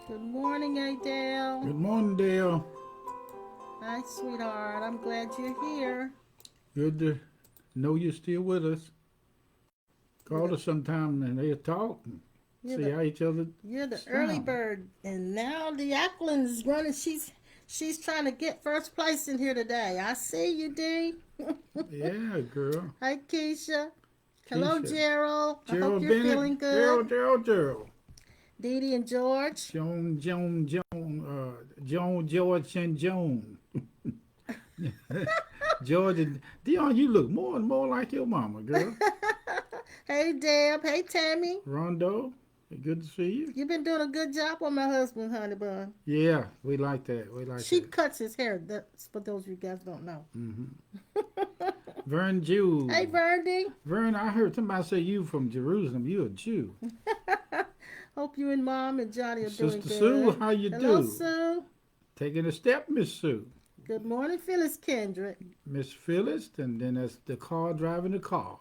Good morning, Adele. Good morning, Dale. Hi, sweetheart. I'm glad you're here. Good to know you're still with us. You're Call the us sometime and they'll talk and you're see the how each other you're the early sound. bird, and now the Ackland's running. She's trying to get first place in here today. I see you, D. Yeah, girl. Hi, Keisha. Hello, Keisha. Gerald. I hope Gerald you're Bennett. feeling good. Gerald. Dee Dee and George. Joan, George, and Joan. George and Dion, you look more and more like your mama, girl. Hey, Deb. Hey, Tammy. Rondo, good to see you. You've been doing a good job on my husband, honey bun. Yeah, we like that. We like She that. cuts his hair. That's for those of you guys don't know. Vern Hey, Jew. Verdi. Vern, I heard somebody say you from Jerusalem. You a Jew. Hope you and Mom and Johnny are doing Sister Sue, good. how you Hello, do? Sue. Taking a step, Miss Sue. Good morning, Phyllis Kendrick. Miss Phyllis, and then that's the car driving the car.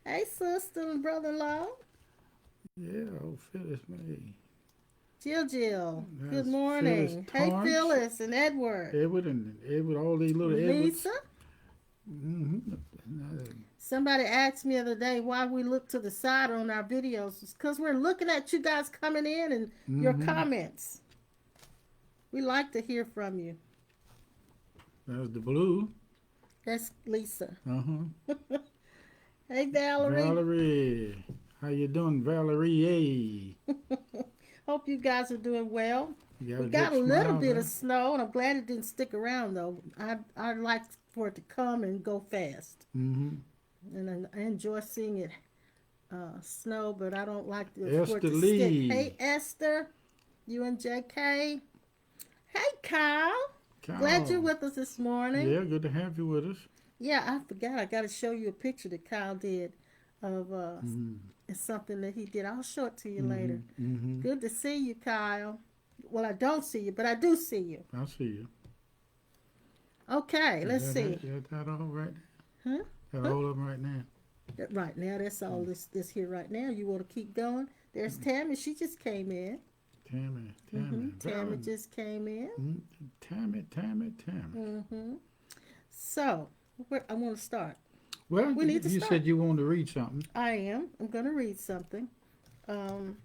Hey, sister and brother-in-law. Yeah, oh Phyllis, me. Jill. Good That's Phyllis morning. Hey, Torrance, Phyllis and Edward. Edward, all these little Edwards. Lisa. Mm-hmm. Somebody asked me the other day why we look to the side on our videos. It's because we're looking at you guys coming in and your Mm-hmm. comments. We like to hear from you. That's the blue. That's Lisa. Uh-huh. Hey, Valerie. Valerie. How you doing, Valerie? Hope you guys are doing well. You got We a got good a little smile, bit huh? of snow, and I'm glad it didn't stick around though. I'd like for it to come and go fast, Mm-hmm. and I enjoy seeing it snow, but I don't like for it Esther to stick. Lee. Hey, Esther, you and JK. Hey, Kyle. Glad you're Kyle. with us this morning. Yeah, good to have you with us. Yeah, I forgot. I got to show you a picture that Kyle did of Mm-hmm. it's something that he did. I'll show it to you later. Mm-hmm. Mm-hmm. Good to see you, Kyle. Well, I don't see you, but I do see you. I see you. Okay, let's see. Is that all right? Huh? That Huh? all of them right now? Right now, that's all this here right now. You want to keep going? There's Tammy. She just came in. Tammy, Tammy Valen. just came in. Mm, Tammy. hmm So, where I want to start. Well, We need to you start. said you wanted to read something. I am. I'm going to read something. Um,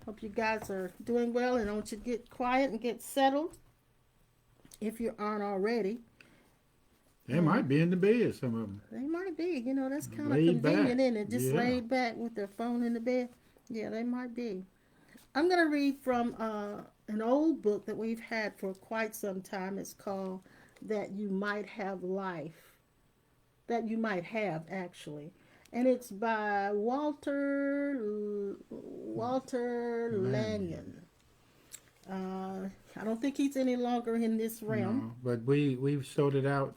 Hope you guys are doing well, and I want you to get quiet and get settled if you aren't already. They might be in the bed, some of them. They might be. That's kind of Laid convenient, back. isn't it? Just Yeah. laid back with their phone in the bed. Yeah, they might be. I'm going to read from an old book that we've had for quite some time. It's called That You Might Have Life. That You Might Have, actually. And it's by Walter Lanyon. Lanyon. I don't think he's any longer in this realm. No, but we've sorted out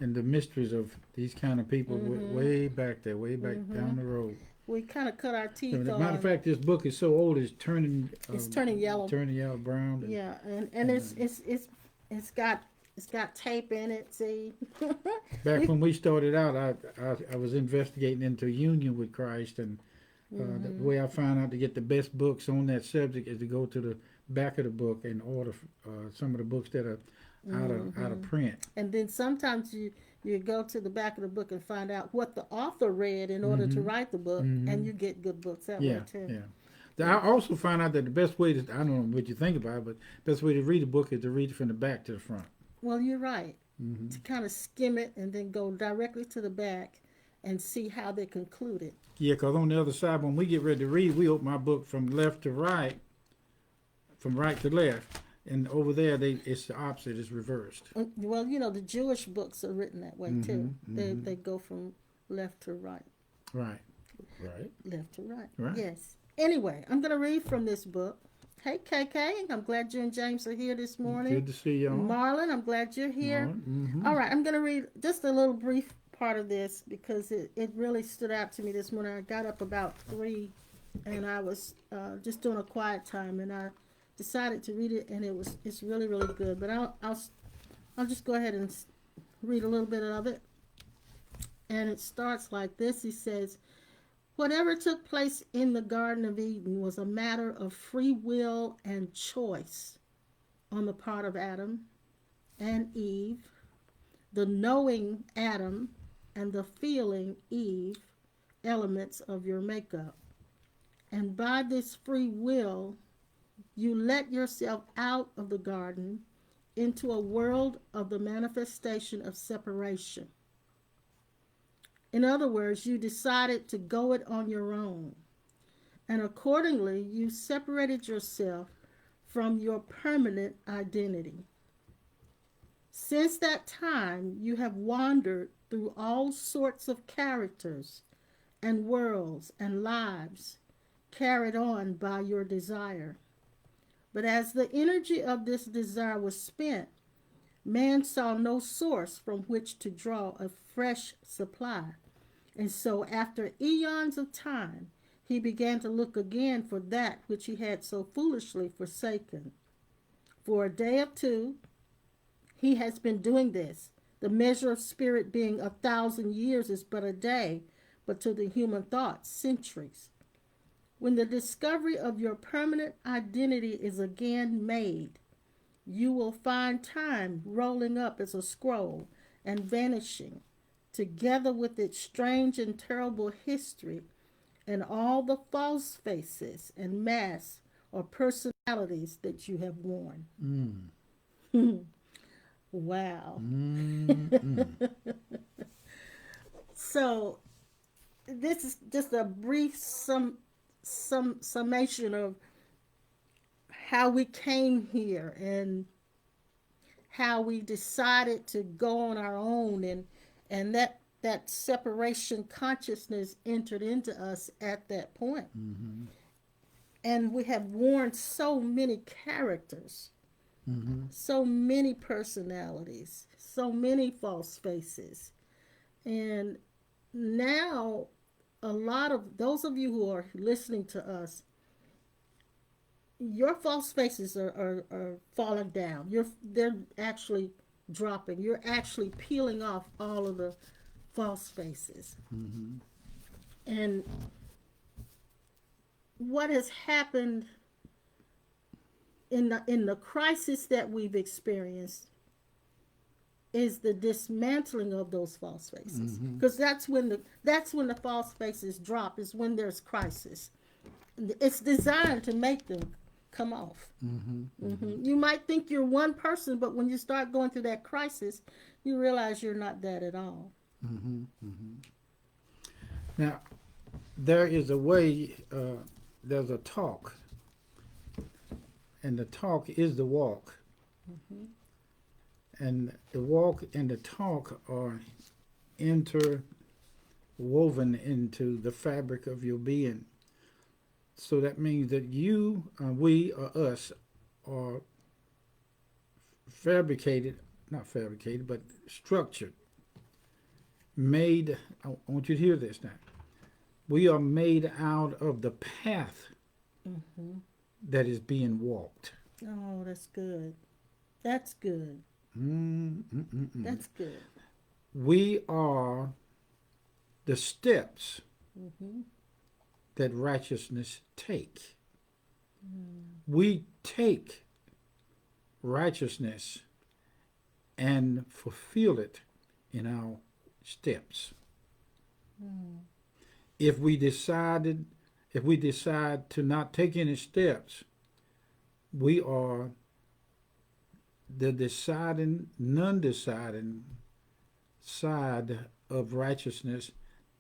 in the mysteries of these kind of people hmm way back there, way back hmm down the road. We kind of cut our As teeth a matter of on. fact, this book is so old It's turning yellow. turning yellow brown. Yeah, and And it's got tape in it. See, back we when we started out, I was investigating into union with Christ, and the hmm way I found out to get the best books on that subject is to go to the back of the book and order some of the books that are out of hmm print. and then sometimes you go to the back of the book and find out what the author read in order to Hmm. write the book, and Hmm. you get good books that way Yeah, too. yeah. I also found out that the best way to, I don't know what you think about it, but best way to read a book is to read it from the back to the front. Well, you're right. Hmm. To kind of skim it and then go directly to the back and see how they concluded. Yeah, because on the other side, when we get ready to read, we open our book from left to right, from right to left. And over there, it's the opposite, it's reversed. Well, the Jewish books are written that way Hmm. too. They go from left to right. Right. Right. Left to right. Right. Yes. Anyway, I'm going to read from this book. Hey, KK, I'm glad you and James are here this morning. Good to see y'all. Marlon, I'm glad you're here. Mm-hmm. All right, I'm going to read just a little brief part of this because it really stood out to me this morning. I got up about 3 and I was just doing a quiet time, and I decided to read it, and it's really, really good. But I'll just go ahead and read a little bit of it. And it starts like this. He says, Whatever took place in the Garden of Eden was a matter of free will and choice on the part of Adam and Eve, the knowing Adam and the feeling Eve elements of your makeup. And by this free will, you let yourself out of the garden into a world of the manifestation of separation. In other words, you decided to go it on your own. And accordingly, you separated yourself from your permanent identity. Since that time, you have wandered through all sorts of characters and worlds and lives carried on by your desire. But as the energy of this desire was spent, man saw no source from which to draw a fresh supply. And so, after eons of time, he began to look again for that which he had so foolishly forsaken. For a day or two, he has been doing this. The measure of spirit being 1,000 years is but a day, but to the human thought, centuries. When the discovery of your permanent identity is again made, you will find time rolling up as a scroll and vanishing, together with its strange and terrible history and all the false faces and masks or personalities that you have worn. Wow. So this is just a brief summation of how we came here and how we decided to go on our own, and that separation consciousness entered into us at that point. And we have worn so many characters, so many personalities, so many false faces. And now a lot of those of you who are listening to us, your false faces are falling down. They're actually dropping. You're actually peeling off all of the false faces. And what has happened in the crisis that we've experienced is the dismantling of those false faces, because that's when the false faces drop, is when there's crisis. It's designed to make them come off. You might think you're one person, but when you start going through that crisis, you realize you're not that at all. Now, there is a way, there's a talk, and the talk is the walk. And the walk and the talk are interwoven into the fabric of your being. So that means that you, we, or us are not fabricated, but structured, made. I want you to hear this now. We are made out of the path that is being walked. Oh, that's good. That's good. That's good. We are the steps that righteousness take. We take righteousness and fulfill it in our steps. If we decide to not take any steps, we are the non-deciding side of righteousness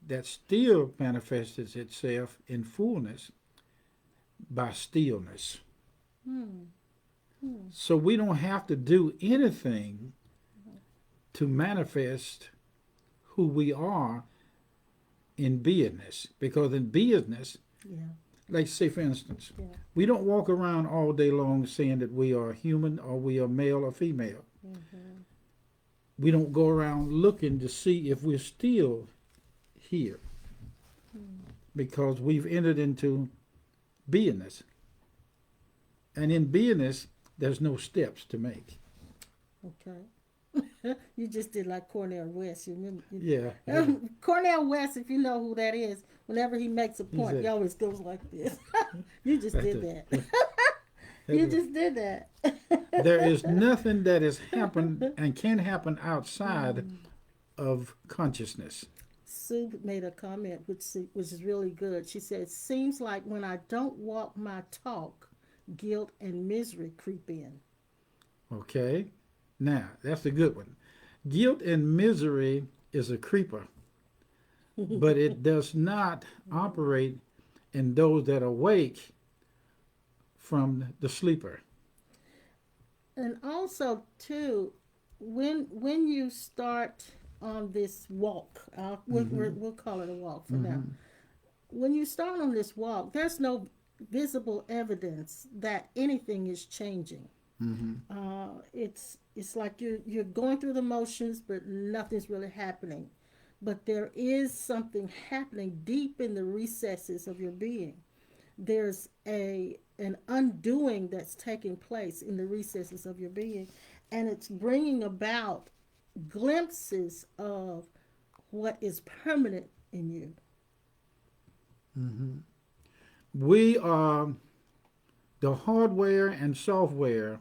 that still manifests itself in fullness by stillness. So we don't have to do anything to manifest who we are in beingness, because in beingness, like say for instance, we don't walk around all day long saying that we are human or we are male or female. We don't go around looking to see if we're still here, because we've entered into beingness. And in beingness, there's no steps to make. Okay. You just did like Cornel West. You remember? Yeah, yeah. Cornel West, if you know who that is, whenever he makes a He point, he said always goes like this. You just that's did it. that. That's You it. just did that. There is nothing that has happened and can happen outside of consciousness. Sue made a comment which is really good. She said, "Seems like when I don't walk my talk, guilt and misery creep in." Okay? Now, that's a good one. Guilt and misery is a creeper, but it does not operate in those that awake from the sleeper. And also, too, when you start on this walk, we'll call it a walk for now. When you start on this walk, there's no visible evidence that anything is changing. It's like you're going through the motions, but nothing's really happening. But there is something happening deep in the recesses of your being. There's a an undoing that's taking place in the recesses of your being, and it's bringing about glimpses of what is permanent in you. We are the hardware and software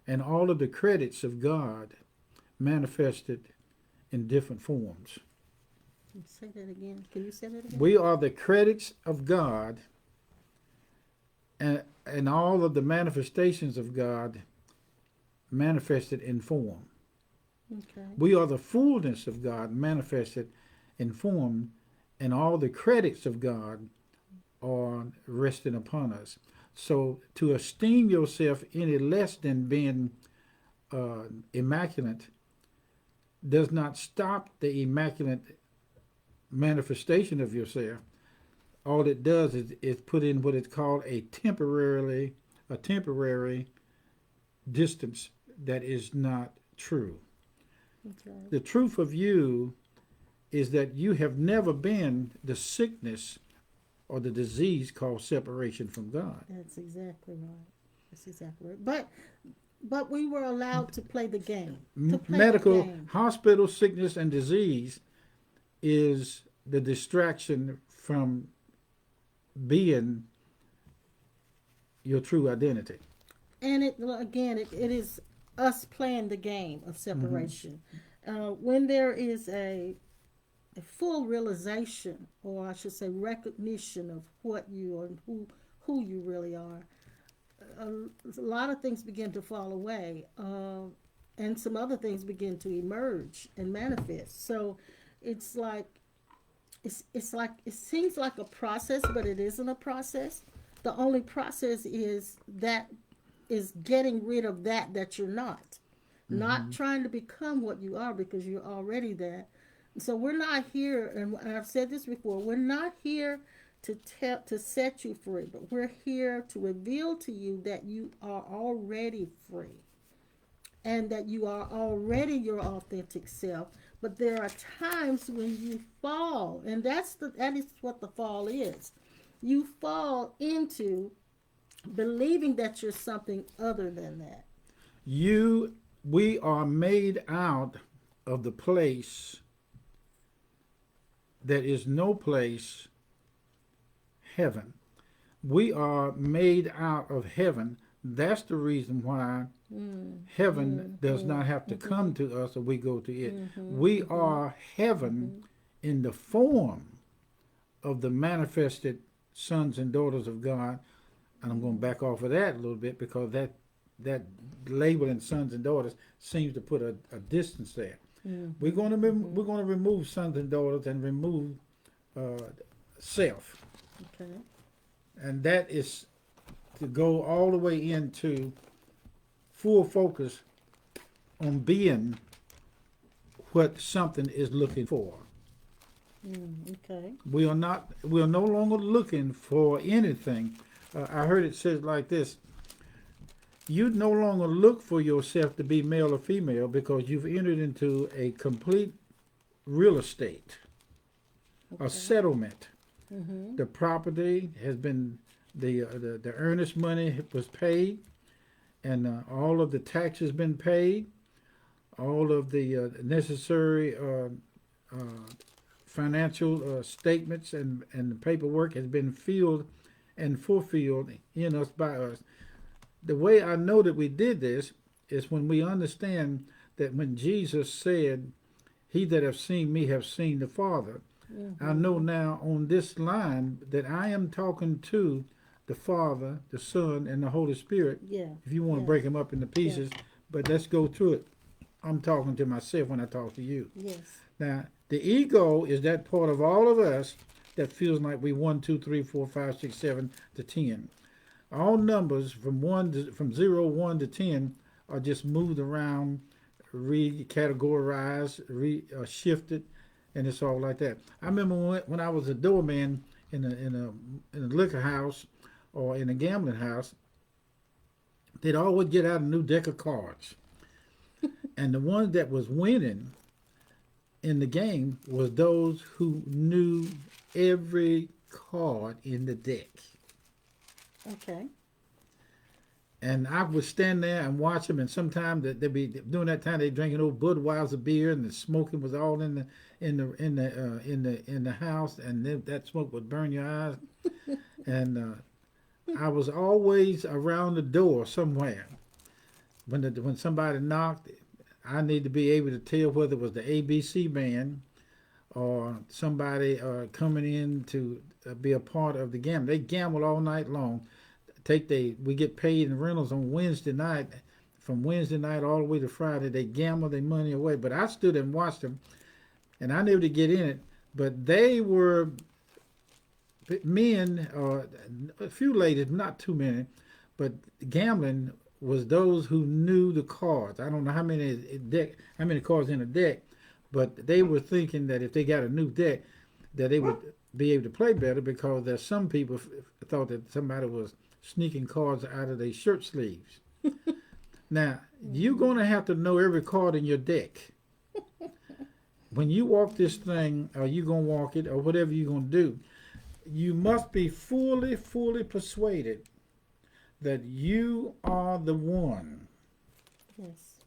and all of the credits of God manifested in different forms. Say that again. Can you say that again? We are the credits of God and all of the manifestations of God manifested in form. Okay. We are the fullness of God manifested in form, and all the credits of God are resting upon us. So to esteem yourself any less than being immaculate does not stop the immaculate manifestation of yourself. All it does is put in what is called a temporary distance that is not true. Okay. The truth of you is that you have never been the sickness or the disease called separation from God. That's exactly right. That's exactly right. But we were allowed to play the game. To play Medical, the game. hospital, sickness, and disease is the distraction from being your true identity. And it is us playing the game of separation. When there is a full realization, or I should say recognition of what you are and who you really are, a lot of things begin to fall away, and some other things begin to emerge and manifest. So it's like it seems like a process, but it isn't a process. The only process is getting rid of that you're not. Not trying to become what you are, because you're already that. So we're not here, and I've said this before, we're not here to set you free, but we're here to reveal to you that you are already free and that you are already your authentic self. But there are times when you fall, and that is what the fall is. You fall into believing that you're something other than that. We are made out of the place that is no place, heaven. We are made out of heaven. That's the reason why heaven does not have to come to us or we go to it. We are heaven in the form of the manifested sons and daughters of God. And I'm going to back off of that a little bit, because that labeling sons and daughters seems to put a distance there. We're going to remove sons and daughters and remove self, Okay. and that is to go all the way into full focus on being what something is looking for. Okay. We are no longer looking for anything. I heard it said like this: you no longer look for yourself to be male or female, because you've entered into a complete real estate, a settlement. The property has been, the earnest money was paid, and all of the taxes been paid. all of the necessary financial statements and the paperwork has been filled and fulfilled in us by us. The way I know that we did this is when we understand that when Jesus said, "He that have seen me have seen the Father," I know now on this line that I am talking to the Father, the Son, and the Holy Spirit. Yeah. If you want to Yes. break them up into pieces, but let's go through it. I'm talking to myself when I talk to you. Yes. Now, the ego is that part of all of us that feels like we 1, 2, 3, 4, 5, 6, 7 to 10. All numbers from 0, 1 to 10 are just moved around, recategorized, shifted, and it's all like that. I remember when I was a doorman in a liquor house or in a gambling house, they'd always get out a new deck of cards, and the one that was winning in the game was those who knew every card in the deck. Okay. And I would stand there and watch them, and sometimes they'd be during that time they drinking old Budweiser beer, and the smoking was all in the house, and that smoke would burn your eyes. And I was always around the door somewhere when somebody knocked. I need to be able to tell whether it was the ABC band or somebody coming in to be a part of the gamble. They gamble all night long. We get paid in rentals on Wednesday night. From Wednesday night all the way to Friday, they gamble their money away. But I stood and watched them, and I never did get in it. But they were men, or a few ladies, not too many, but gambling was those who knew the cards. I don't know how many cards in a deck, but they were thinking that if they got a new deck, that they would be able to play better, because there's some people thought that somebody was sneaking cards out of their shirt sleeves. Now, you're going to have to know every card in your deck. When you walk this thing, or you're going to walk it, or whatever you're going to do, you must be fully persuaded that you are the one. Yes.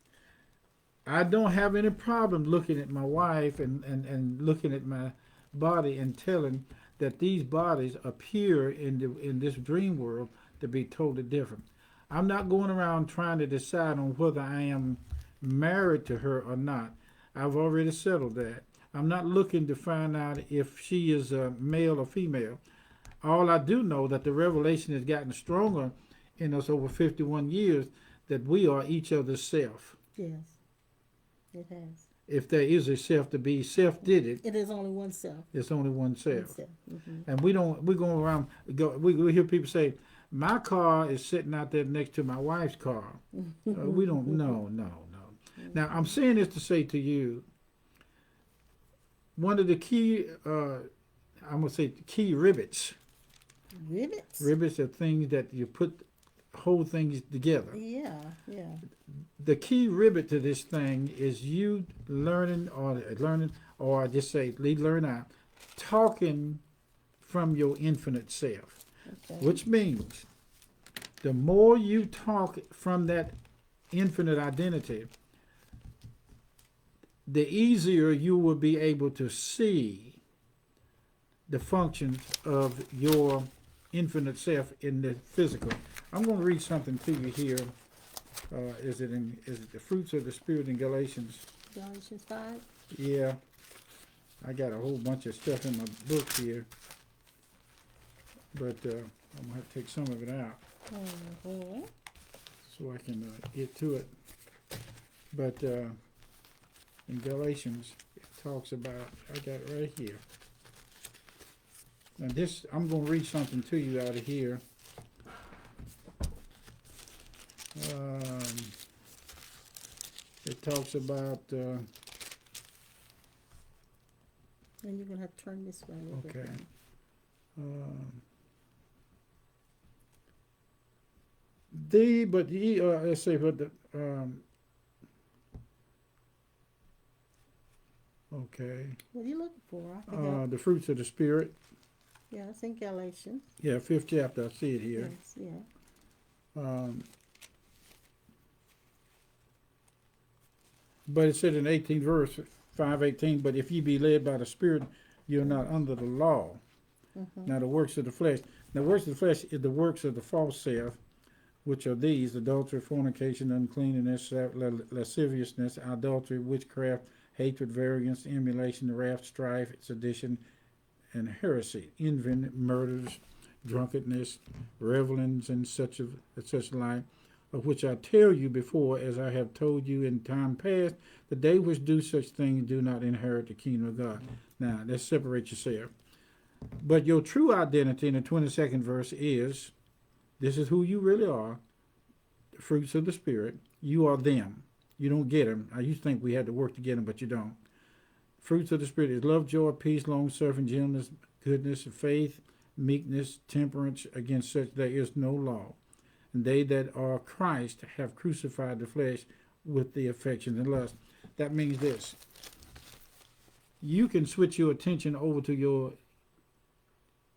I don't have any problem looking at my wife and looking at my body and telling that these bodies appear in this dream world to be totally different. I'm not going around trying to decide on whether I am married to her or not. I've already settled that. I'm not looking to find out if she is a male or female. All I do know that the revelation has gotten stronger in us over 51 years that we are each other's self. Yes. It has. If there is a self to be, self did it. It is only one self. It's only one self. Mm-hmm. And we go around, we hear people say, my car is sitting out there next to my wife's car. We don't, no. Now, I'm saying this to say to you, one of the key, I'm going to say key rivets. Rivets? Rivets are things that you hold things together. Yeah. The key rivet to this thing is you learning, or just say, learn out, talking from your infinite self. Okay. Which means the more you talk from that infinite identity, the easier you will be able to see the functions of your infinite self in the physical. I'm going to read something to you here. Is it the fruits of the Spirit in Galatians? Galatians 5? Yeah. I got a whole bunch of stuff in my book here. But I'm going to have to take some of it out so I can get to it. But in Galatians, it talks about, I got it right here. Now this, I'm going to read something to you out of here. It talks about, And you're going to have to turn this way a little okay. bit. Let's say, but okay. What are you looking for? I forgot. The fruits of the Spirit. Yeah, it's in Galatians. Yeah, 5th chapter. I see it here. Yes, yeah. But it said in 18th verse, 5:18, but if ye be led by the Spirit, you're not under the law. Now the works of the flesh. Now the works of the flesh is the works of the false self, which are these: adultery, fornication, uncleanness, lasciviousness, idolatry, witchcraft, hatred, variance, emulation, wrath, strife, sedition, and heresy, envy, murders, drunkenness, revelings, and such like, of which I tell you before, as I have told you in time past, that they which do such things do not inherit the kingdom of God. Now, let's separate yourself. But your true identity in the 22nd verse is, this is who you really are, the fruits of the Spirit. You are them. You don't get them. I used to think we had to work to get them, but you don't. Fruits of the Spirit is love, joy, peace, long-suffering, gentleness, goodness, faith, meekness, temperance. Against such there is no law. And they that are Christ have crucified the flesh with the affections and lust. That means this. You can switch your attention over to your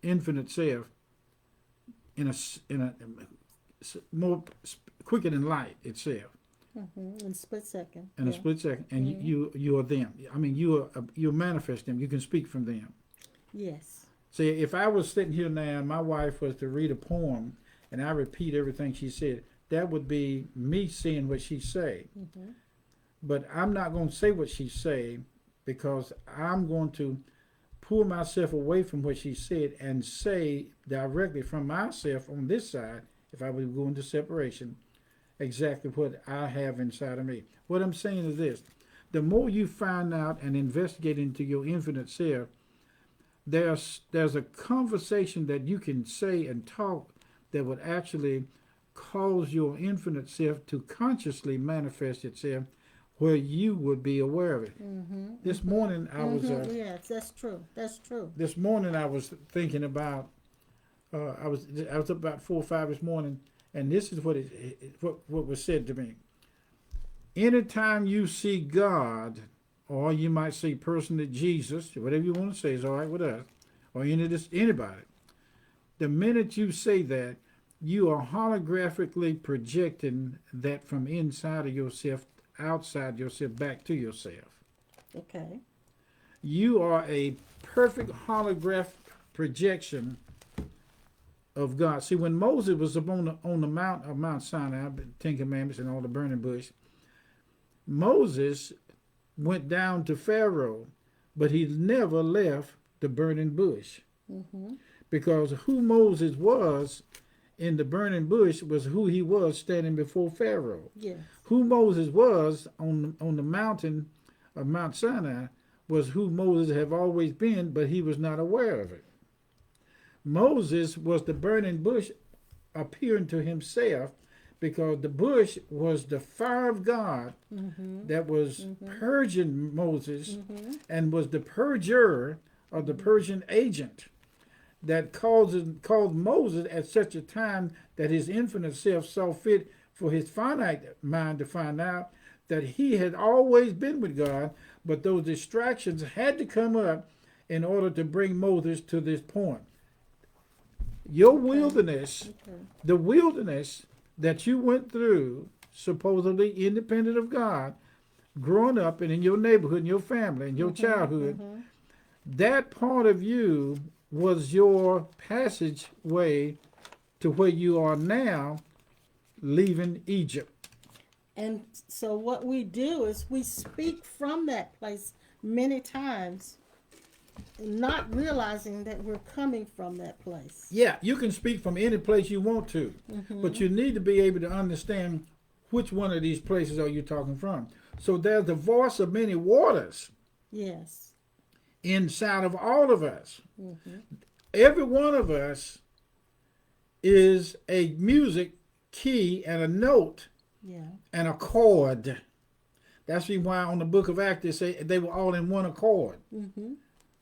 infinite self in a more quicker than light itself. In a split second. In a split second, and you are them. I mean, you manifest them. You can speak from them. Yes. See, if I was sitting here now, and my wife was to read a poem, and I repeat everything she said, that would be me saying what she say. But I'm not going to say what she say, because I'm going to pull myself away from what she said and say directly from myself on this side, if I would go into separation, exactly what I have inside of me. What I'm saying is this: the more you find out and investigate into your infinite self, there's a conversation that you can say and talk that would actually cause your infinite self to consciously manifest itself where you would be aware of it. This morning I was yes, that's true. That's true. this morning I was thinking about I was up about 4 or 5 this morning, and this is what what was said to me. Anytime you see God, or you might say personally Jesus, whatever you want to say is all right with us, or anybody. The minute you say that, you are holographically projecting that from inside of yourself, outside yourself, back to yourself. Okay. You are a perfect holograph projection of God. See, when Moses was up on the mount of Mount Sinai, the Ten Commandments and all the burning bush, Moses went down to Pharaoh, but he never left the burning bush. Because who Moses was in the burning bush was who he was standing before Pharaoh. Yes. Who Moses was on the mountain of Mount Sinai was who Moses had always been, but he was not aware of it. Moses was the burning bush appearing to himself, because the bush was the fire of God that was purging Moses and was the purger of the purging agent that caused Moses at such a time that his infinite self saw fit for his finite mind to find out that he had always been with God, but those distractions had to come up in order to bring Moses to this point. Your wilderness, the wilderness that you went through, supposedly independent of God, growing up and in your neighborhood, in your family, in your childhood, that part of you was your passageway to where you are now, leaving Egypt. And so what we do is we speak from that place many times, not realizing that we're coming from that place. Yeah, you can speak from any place you want to, but you need to be able to understand which one of these places are you talking from. So there's the voice of many waters. Yes. Inside of all of us. Every one of us is a music key and a note and a chord. That's why on the book of Acts they say they were all in one accord.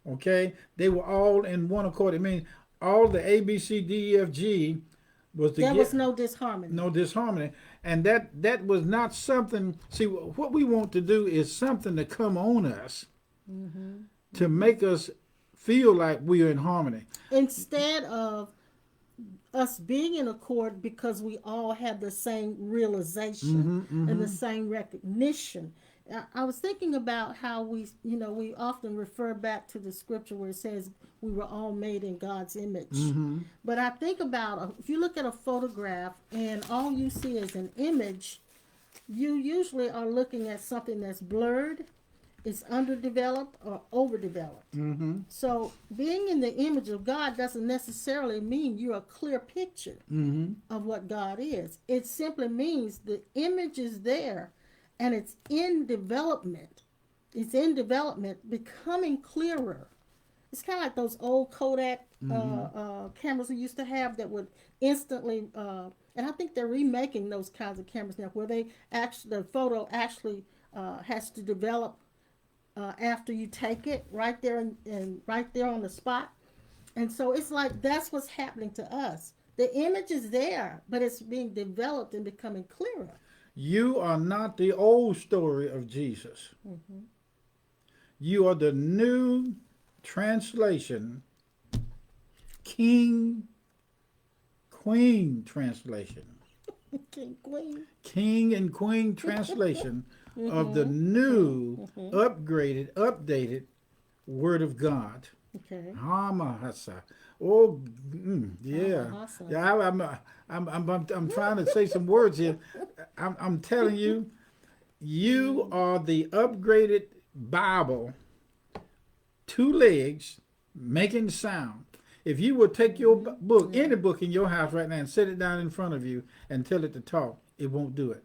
Okay? They were all in one accord. It means all the A, B, C, D, E, F, G was the... There was no disharmony. No disharmony. And that was not something... See, what we want to do is something to come on us to make us feel like we are in harmony. Instead of us being in accord, because we all have the same realization and the same recognition I was thinking about how we often refer back to the scripture where it says we were all made in God's image. Mm-hmm. But I think about if you look at a photograph and all you see is an image, you usually are looking at something that's blurred, it's underdeveloped, or overdeveloped. Mm-hmm. So being in the image of God doesn't necessarily mean you're a clear picture Mm-hmm. of what God is. It simply means the image is there and it's in development. It's in development, becoming clearer. It's kind of like those old Kodak cameras we used to have that would instantly, and I think they're remaking those kinds of cameras now, where the photo actually has to develop after you take it right there and right there on the spot. And so it's like that's what's happening to us. The image is there, but it's being developed and becoming clearer. You are not the old story of Jesus. Mm-hmm. You are the new translation, King, Queen translation, King, Queen. King and Queen translation of the new, upgraded, updated Word of God. Okay. Hamahasa. Oh, yeah. Awesome. Yeah, I'm trying to say some words here. I'm telling you, you are the upgraded Bible, 2 legs, making sound. If you would take your book, any book in your house right now, and set it down in front of you and tell it to talk, it won't do it.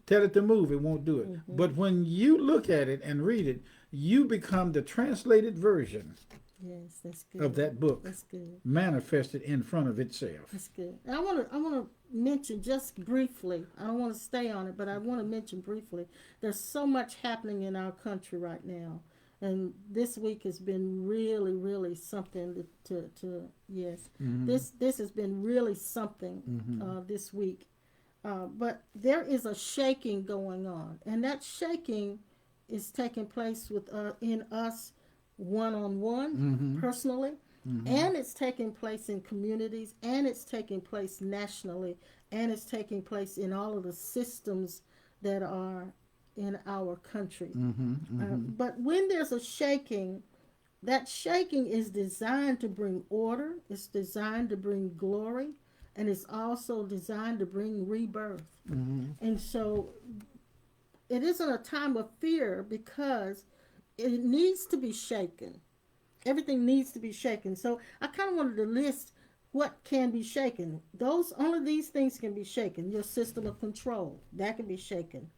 Tell it to move, it won't do it. But when you look at it and read it, you become the translated version Yes, that's good. of that book, That's good. manifested in front of itself. That's good. And I want to mention just briefly. I don't want to stay on it, but I want to mention briefly. There's so much happening in our country right now, and this week has been really, really something to yes. This has been really something this week. But there is a shaking going on, and that shaking is taking place in us one-on-one, personally, and it's taking place in communities, and it's taking place nationally, and it's taking place in all of the systems that are in our country. But when there's a shaking, that shaking is designed to bring order, it's designed to bring glory, and it's also designed to bring rebirth. And so it isn't a time of fear because it needs to be shaken. Everything needs to be shaken. So I kind of wanted to list what can be shaken. Only these things can be shaken. Your system of control, that can be shaken.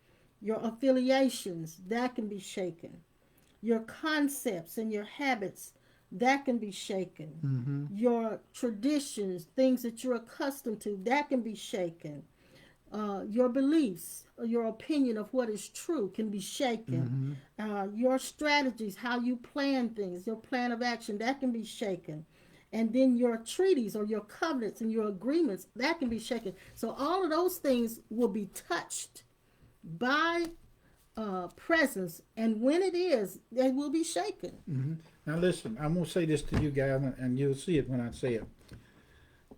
Your affiliations, that can be shaken. Your concepts and your habits, that can be shaken. Your traditions, things that you're accustomed to, that can be shaken. Your beliefs, your opinion of what is true can be shaken. Your strategies, how you plan things, your plan of action, that can be shaken. And then your treaties or your covenants and your agreements, that can be shaken. So all of those things will be touched by presence. And when it is, they will be shaken. Now listen, I'm going to say this to you guys, and you'll see it when I say it.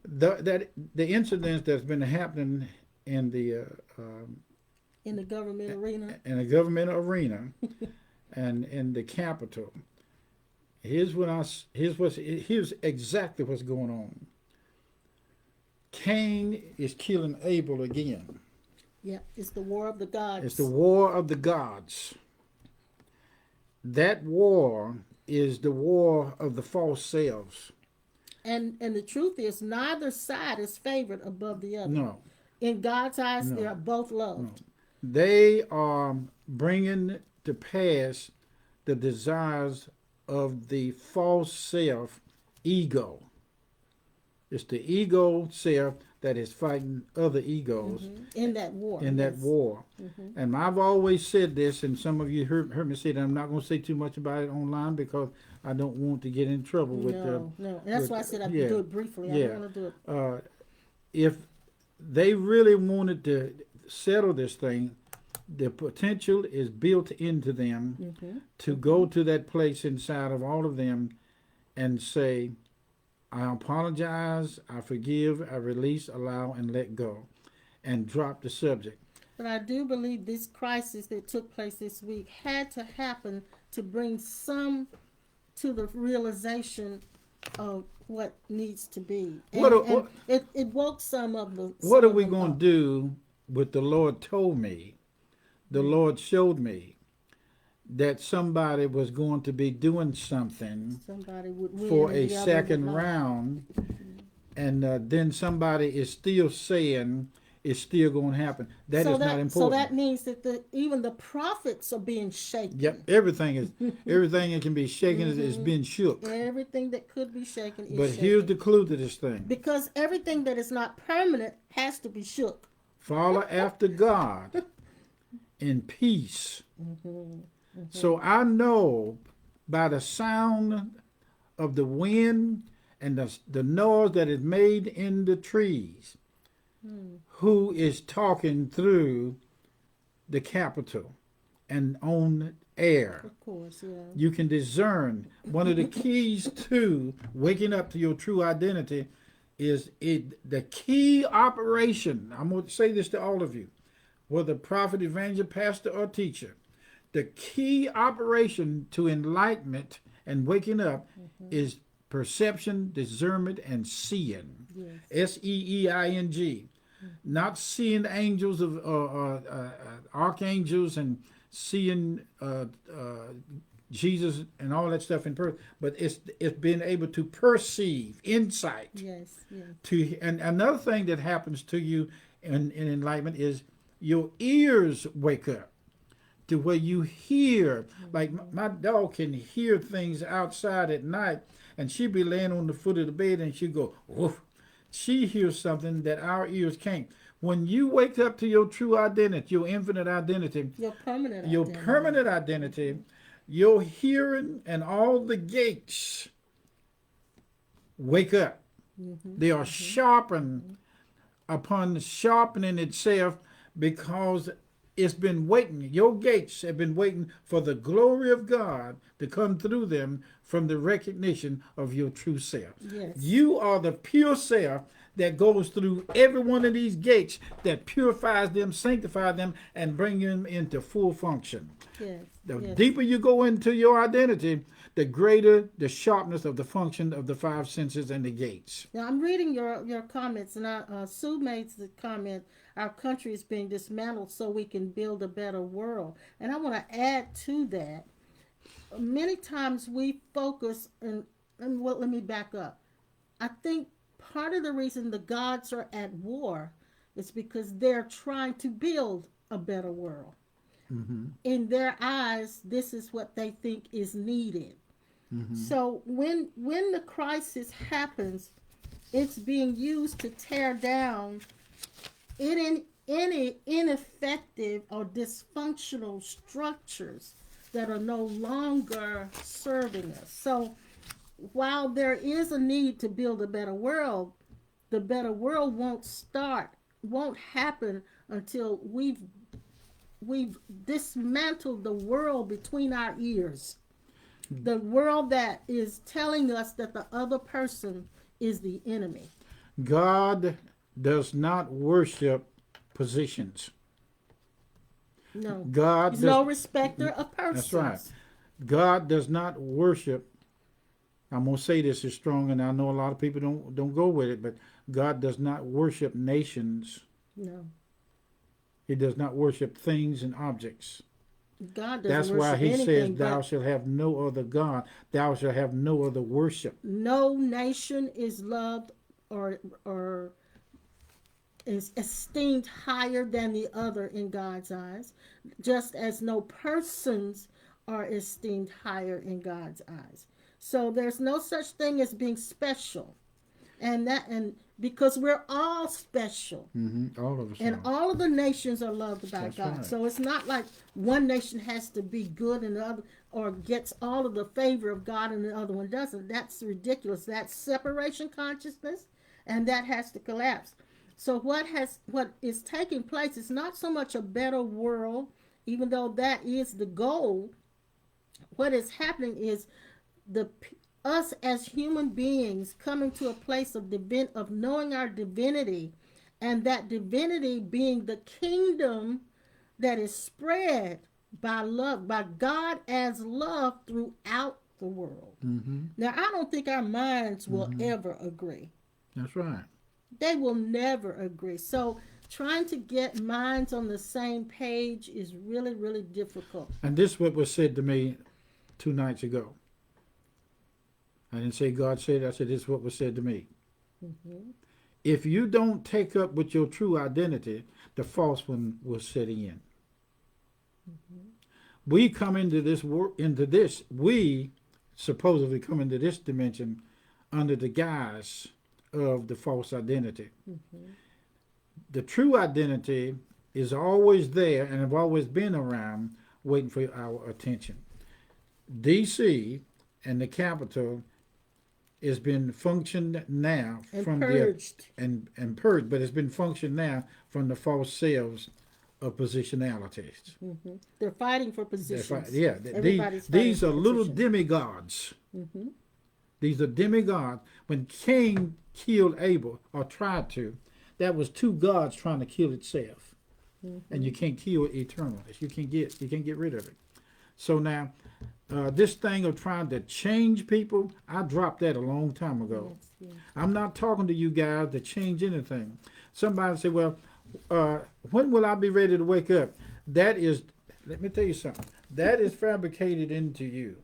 The incidents that's been happening in the government arena. In the government arena, and in the Capitol. Here's exactly what's going on. Cain is killing Abel again. Yeah, it's the war of the gods. It's the war of the gods. That war is the war of the false selves. And the truth is, neither side is favored above the other. No. In God's eyes, they are both loved. No. They are bringing to pass the desires of the false self, ego. It's the ego self that is fighting other egos in that war. And I've always said this, and some of you heard me say that. I'm not going to say too much about it online because I don't want to get in trouble with No. And that's why I said I'd do it briefly. I don't want to do it. If they really wanted to settle this thing, the potential is built into them to go to that place inside of all of them and say, I apologize, I forgive, I release, allow, and let go, and drop the subject. But I do believe this crisis that took place this week had to happen to bring some to the realization of what needs to be. And it woke some of the. What some are of we them going to up. do with the Lord told me, the Lord showed me that somebody was going to be doing something Somebody would win for and a the other would second not. round, and then somebody is still saying it's still going to happen. That is not So important. that means that even the prophets are being shaken. Yep, everything that can be shaken is being shook. Everything that could be shaken is But here's shaken. the clue to this thing: Because everything that is not permanent has to be shook. follow after God in peace. So I know by the sound of the wind and the noise that is made in the trees, who is talking through the Capitol and on air. Of course, yeah. You can discern. One of the keys to waking up to your true identity is the key operation. I'm going to say this to all of you, whether prophet, evangelist, pastor, or teacher. The key operation to enlightenment and waking up is perception, discernment, and seeing. Yes. Seeing. Not seeing angels of archangels and seeing Jesus and all that stuff in person, but it's being able to perceive, insight. Yes, yes. And another thing that happens to you in enlightenment is your ears wake up to where you hear. Like my dog can hear things outside at night, and she'd be laying on the foot of the bed and she'd go, woof. She hears something that our ears can't. When you wake up to your true identity, your infinite identity, your permanent identity, your hearing and all the gates wake up. They are sharpened upon sharpening itself because it's been waiting. Your gates have been waiting for the glory of God to come through them from the recognition of your true self. Yes. You are the pure self that goes through every one of these gates that purifies them, sanctifies them, and bring them into full function. Yes. The Yes. deeper you go into your identity, the greater the sharpness of the function of the five senses and the gates. Now I'm reading your comments, and Sue made the comment, our country is being dismantled so we can build a better world. And I want to add to that, many times we focus, let me back up. I think part of the reason the gods are at war is because they're trying to build a better world. In their eyes, this is what they think is needed. So when the crisis happens, it's being used to tear down any ineffective or dysfunctional structures that are no longer serving us. So while there is a need to build a better world, the better world won't happen until we've dismantled the world between our ears. The world that is telling us that the other person is the enemy. God does not worship positions. No. God He's does, no respecter of persons. That's right. God does not worship. I'm gonna say this is strong, and I know a lot of people don't go with it, but God does not worship nations. No. He does not worship things and objects. God doesn't That's worship why he anything, says, "Thou shalt have no other God. Thou shalt have no other worship." No nation is loved or is esteemed higher than the other in God's eyes, just as no persons are esteemed higher in God's eyes. So there's no such thing as being special, and because we're all special, All of us. and are. all of the nations are loved by That's God. right. So it's not like one nation has to be good and the other, or gets all of the favor of God and the other one doesn't. That's ridiculous. That's separation consciousness, and that has to collapse. So what is taking place is not so much a better world, even though that is the goal. What is happening is us as human beings coming to a place of knowing our divinity and that divinity being the kingdom that is spread by love, by God as love throughout the world. Mm-hmm. Now, I don't think our minds will Mm-hmm. ever agree. That's right. They will never agree. So, trying to get minds on the same page is really, really difficult. And this is what was said to me 2 nights ago. I didn't say God said it. I said this is what was said to me. Mm-hmm. If you don't take up with your true identity, the false one will set in. Mm-hmm. We come into this we supposedly come into this dimension under the guise of the false identity. Mm-hmm. The true identity is always there and have always been around, waiting for our attention. DC and the Capitol has been functioned now And from purged. and purged, but it's been functioned now from the false selves of positionalities. Mm-hmm. They're fighting for positions. These are little demigods. Mm-hmm. These are demigods. When Cain killed Abel, or tried to, that was two gods trying to kill itself. Mm-hmm. And you can't kill eternalness. You can't get rid of it. So now, this thing of trying to change people, I dropped that a long time ago. Yes. I'm not talking to you guys to change anything. Somebody say, well, when will I be ready to wake up? That is, let me tell you something. That is fabricated into you.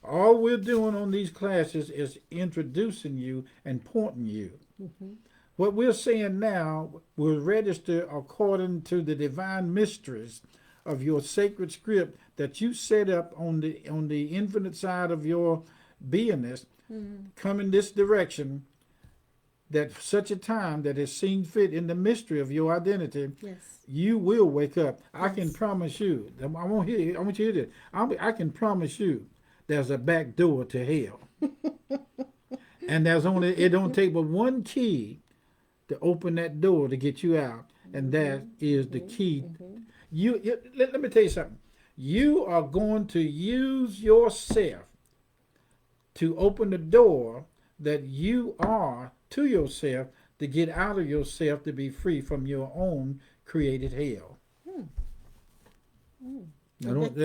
All we're doing on these classes is introducing you and pointing you. Mm-hmm. What we're saying now will register according to the divine mysteries of your sacred script that you set up on the infinite side of your beingness. Mm-hmm. Come in this direction, that such a time that is seen fit in the mystery of your identity, Yes. you will wake up. I can Yes. promise you. I want you to hear this. I can promise you, there's a back door to hell, and it don't take but one key to open that door to get you out, and that is the key. Let me tell you something. You are going to use yourself to open the door that you are to yourself, to get out of yourself, to be free from your own created hell. I bet you can't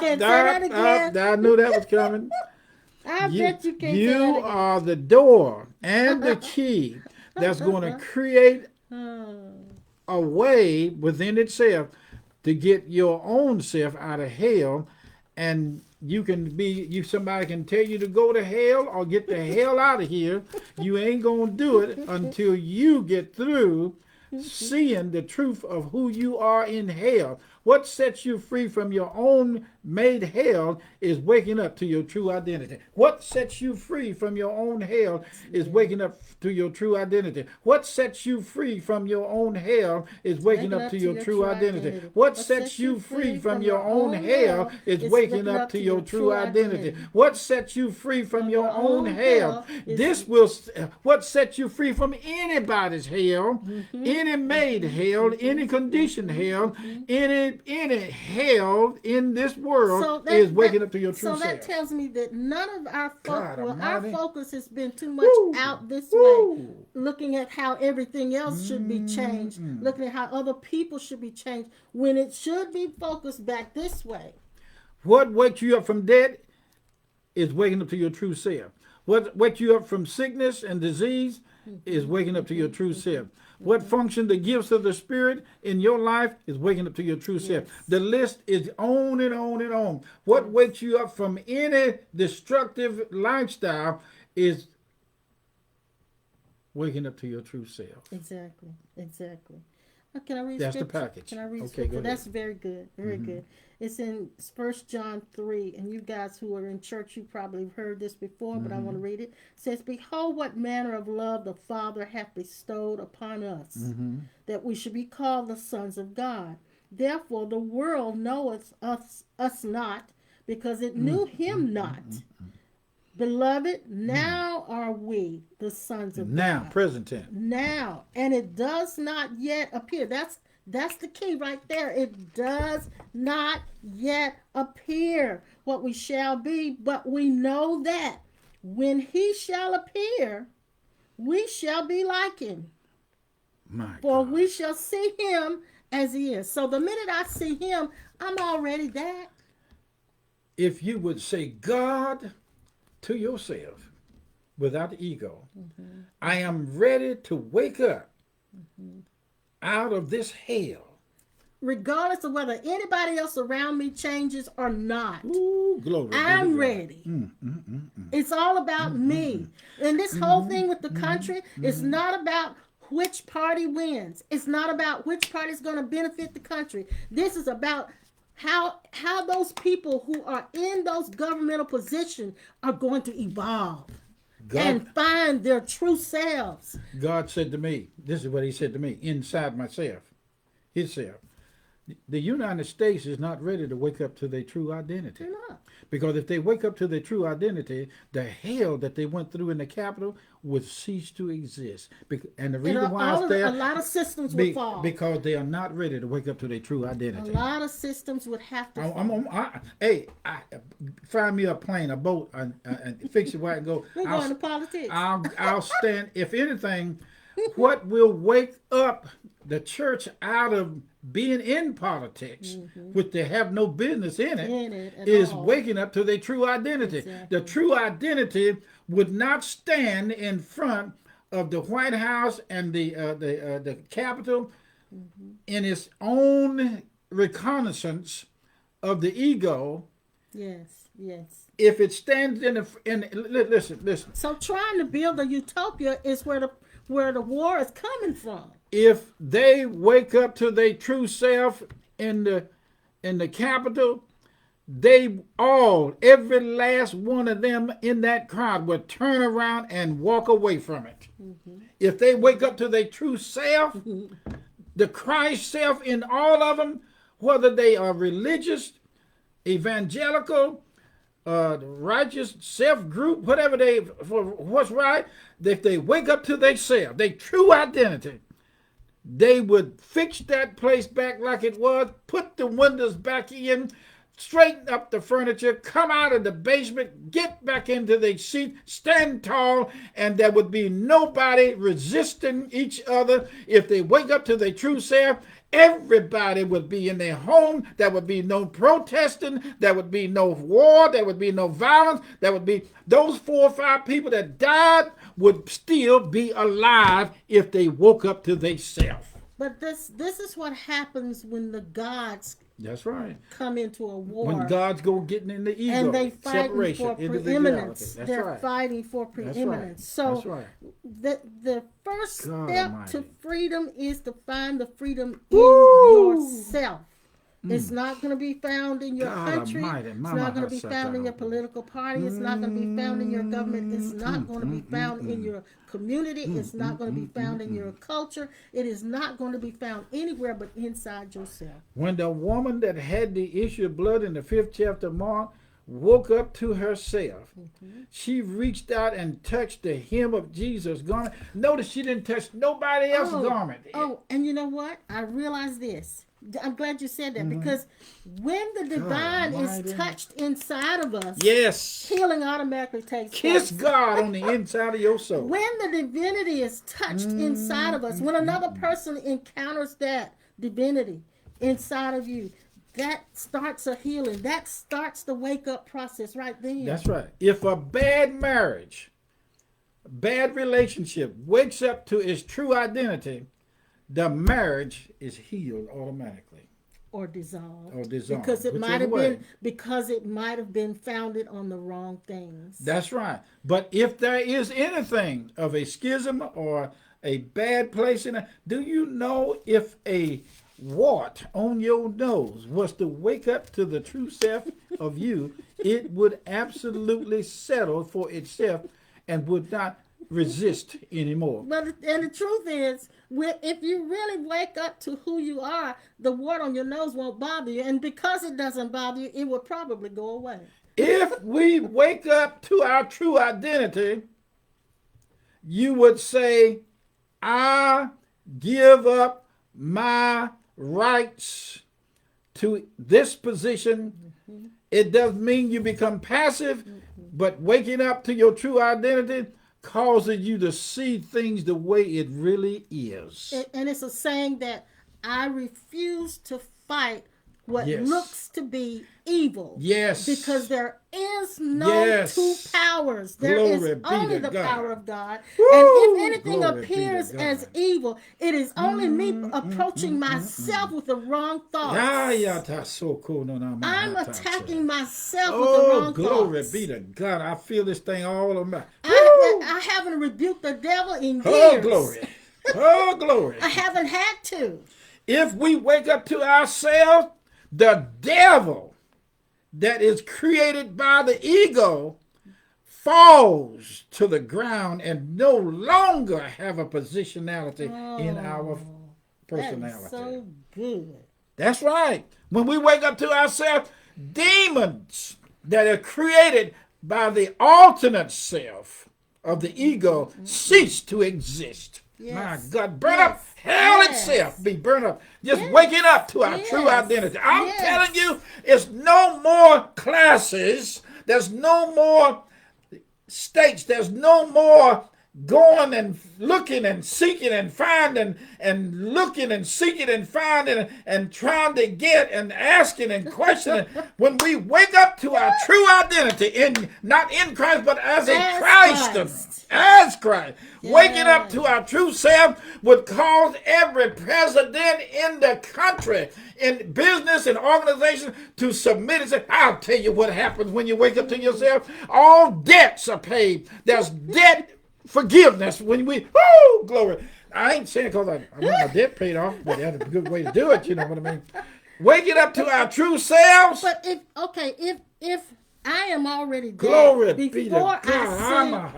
say that again. I knew that was coming. I bet you can't say that You again. are the door and the key that's going to create a way within itself to get your own self out of hell. And somebody can tell you to go to hell or get the hell out of here. You ain't gonna do it until you get through seeing the truth of who you are in hell. What sets you free from your own made hell is waking up to your true identity. What sets you free from your own hell is waking up to your true identity. What sets you free from your own hell is waking up to your true identity. What sets you free from your own hell is waking up to your true identity. What sets you free from your own hell? What sets you free from anybody's hell, any made hell, any conditioned hell, any hell in this world is waking up to your true self. So that tells me that none of our our focus has been too much out this way, looking at how everything else should be changed, looking at how other people should be changed, when it should be focused back this way. What wakes you up from death is waking up to your true self. What wakes you up from sickness and disease is waking up to your true self. What function the gifts of the Spirit in your life is waking up to your true self. The list is on and on and on. What wakes you up from any destructive lifestyle is waking up to your true self. Exactly. Can I read That's scripture? the package. Can I read Okay, scripture? go ahead. That's very good. Very good. It's in 1 John 3, and you guys who are in church, you probably have heard this before, but I want to read it. It says, "Behold, what manner of love the Father hath bestowed upon us, that we should be called the sons of God. Therefore the world knoweth us not, because it knew him not. Beloved, now are we the sons of Now, God." present tense. Now, and it does not yet appear. That's the key right there. It does not yet appear what we shall be, but we know that when he shall appear, we shall be like him. My For God. we shall see him as he is. So the minute I see him, I'm already that. If you would say God to yourself without ego, I am ready to wake up out of this hell. Regardless of whether anybody else around me changes or not. Ooh, glory. I'm ready. It's all about me. And this whole thing with the country is not about which party wins. It's not about which party is going to benefit the country. This is about how those people who are in those governmental positions are going to evolve and find their true selves. God said to me, this is what he said to me, inside myself, himself. The United States is not ready to wake up to their true identity. They're not. Because if they wake up to their true identity, the hell that they went through in the Capitol would cease to exist. And the reason why it's there, a lot of systems would fall. because they are not ready to wake up to their true A identity. lot of systems would have to fall. Find me a plane, a boat, and fix it where I can go. We're going to politics. I'll stand. If anything, what will wake up the church out of being in politics, which they have no business in it, is waking up to their true identity. Exactly. The true identity would not stand in front of the White House and the Capitol in its own reconnaissance of the ego. Yes, yes. If it stands listen. So trying to build a utopia is where the war is coming from. If they wake up to their true self in the Capitol, every last one of them in that crowd will turn around and walk away from it. If they wake up to their true self, the Christ self in all of them, whether they are religious, evangelical, righteous, self-group, whatever for what's right, if they wake up to their self, their true identity, they would fix that place back like it was, put the windows back in, straighten up the furniture, come out of the basement, get back into their seat, stand tall, and there would be nobody resisting each other. If they wake up to their true self, everybody would be in their home. There would be no protesting. There would be no war. There would be no violence. There would be those 4 or 5 people that died would still be alive if they woke up to themselves. But this is what happens when the gods That's right. come into a war. When God's go getting in the ego, and they fighting separation, for preeminence. That's They're right. fighting for preeminence. So That's right. the first God step Almighty. to freedom is to find the freedom Woo! in yourself. It's not going to be found in your God country. Almighty. It's Mama not going to be found in your Hasatan. political party. It's not going to be found in your government. It's not going to be found in your community. It's not going to be found in your culture. It is not going to be found anywhere but inside yourself. When the woman that had the issue of blood in the 5th chapter of Mark woke up to herself, she reached out and touched the hem of Jesus' garment. Notice she didn't touch nobody else's garment. Oh, and you know what? I realized this. I'm glad you said that because when the divine is Almighty. touched inside of us, Yes. healing automatically takes Kiss place. God on the inside of your soul. When the divinity is touched inside of us, when another person encounters that divinity inside of you, that starts a healing. That starts the wake up process right then. That's right. If a bad marriage, bad relationship wakes up to its true identity, the marriage is healed automatically. Or dissolved. Whichever Because it might have been founded on the wrong things. That's right. But if there is anything of a schism or a bad place in it, do you know if a wart on your nose was to wake up to the true self of you, it would absolutely settle for itself and would not resist anymore. And the truth is, if you really wake up to who you are, the wart on your nose won't bother you. And because it doesn't bother you, it will probably go away. If we wake up to our true identity, you would say, I give up my rights to this position. It doesn't mean you become passive, but waking up to your true identity, causing you to see things the way it really is. And it's a saying that I refuse to fight what Yes. looks to be evil. Yes. Because there is no Yes. two powers. There Glory is be only to the God. power of God. Woo! And if anything Glory be to appears God. as evil, it is only me approaching myself with the wrong thoughts. I'm attacking myself with the Oh, wrong glory thoughts. be to God. I feel this thing all of my. I haven't rebuked the devil in years. Oh, glory. Oh, glory. I haven't had to. If we wake up to ourselves, the devil that is created by the ego falls to the ground and no longer have a positionality in our personality. That is so good. That's right. When we wake up to ourselves, demons that are created by the alternate self of the ego cease to exist. Yes. My God, burn Yes. up. Hell Yes. itself be burned up. Just Yes. waking up to our Yes. true identity. I'm Yes. telling you, it's no more classes. There's no more states. There's no more going and looking and seeking and finding and looking and seeking and finding and trying to get and asking and questioning. When we wake up to our true identity, in not in Christ, but as a As Christian, Christ. as Christ, waking up Yes. to our true self would cause every president in the country, in business and organization, to submit and say, I'll tell you what happens when you wake up to yourself. All debts are paid. There's debt forgiveness when we, whoo, glory. I ain't saying because I want my debt paid off, but that's a good way to do it, you know what I mean? Waking up to our true selves. But if I am already dead Glory be to before God.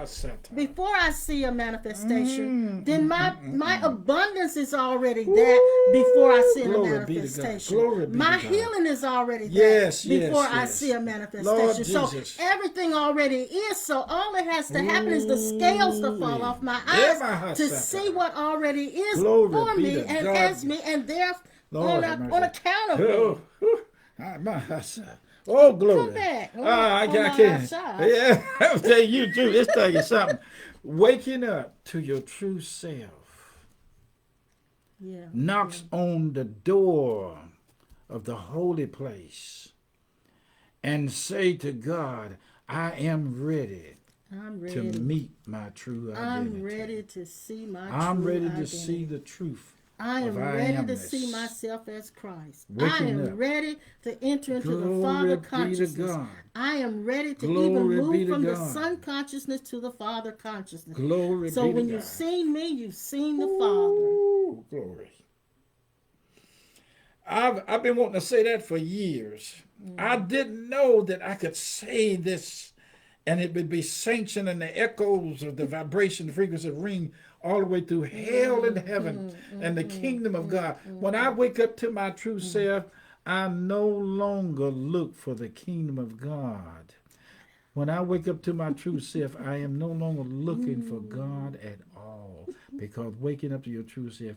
before I see a manifestation, then my abundance is already there before I see a Glory be to God. manifestation. Glory be My to God. healing is already there Yes, yes, before I yes. see a Lord manifestation. So Jesus. everything already is. So all that has to happen is the scales to fall off my Yeah, my eyes to Hasata. see what already is Glory for be me to and God. as me, and there Lord on have mercy. account of me. Oh, my Hasata. Oh, glory. Come back. I On my can't. side. Yeah, I'm telling you too. This thing is something. Waking up to your true self Yeah. knocks on the door of the holy place and say to God, I am ready I'm ready. to meet my true identity. I'm ready to see my I'm true ready to identity. see the truth. I am of I ready to amness. see myself as Christ. Waking I am up. ready to enter into Glory the Father be to consciousness. God. I am ready to Glory even be move to from the God. Son consciousness to the Father consciousness. Glory So be when to you've God. seen me, you've seen the Father. Ooh, glory. I've been wanting to say that for years. I didn't know that I could say this and it would be sanctioned and the echoes of the vibration, the frequency ring all the way through hell and heaven and the kingdom of God. When I wake up to my true self, I no longer look for the kingdom of God. When I wake up to my true self, I am no longer looking for God at all, because waking up to your true self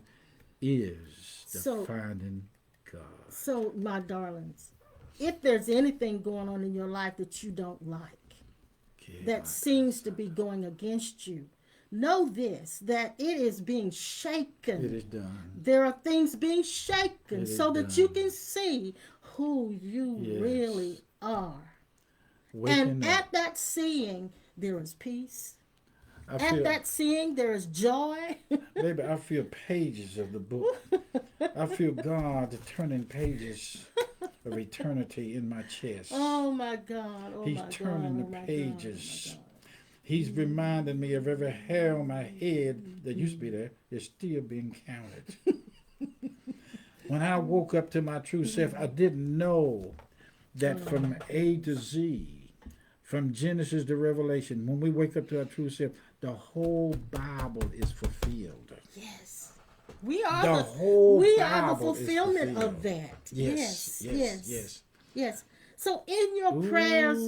is the So- finding God. So, my darlings, if there's anything going on in your life that you don't like, that seems to be going against you, know this, that it is being shaken. It is done. There are things being shaken It is so that you done. can see who you Yes. really are. Waking And up. at that seeing, there is peace. I At feel, that seeing, there is joy. baby, I feel pages of the book. I feel God turning pages of eternity in my chest. Oh my God. Oh He's my turning God. the oh my pages. God, oh my God. He's reminding me of every hair on my head that used to be there is still being counted. When I woke up to my true self, I didn't know that from A to Z, from Genesis to Revelation, when we wake up to our true self, the whole Bible is fulfilled. Yes. We are The the, whole we are the Bible is fulfillment fulfilled. of that. Yes, yes, Yes. yes. Yes. So in your prayers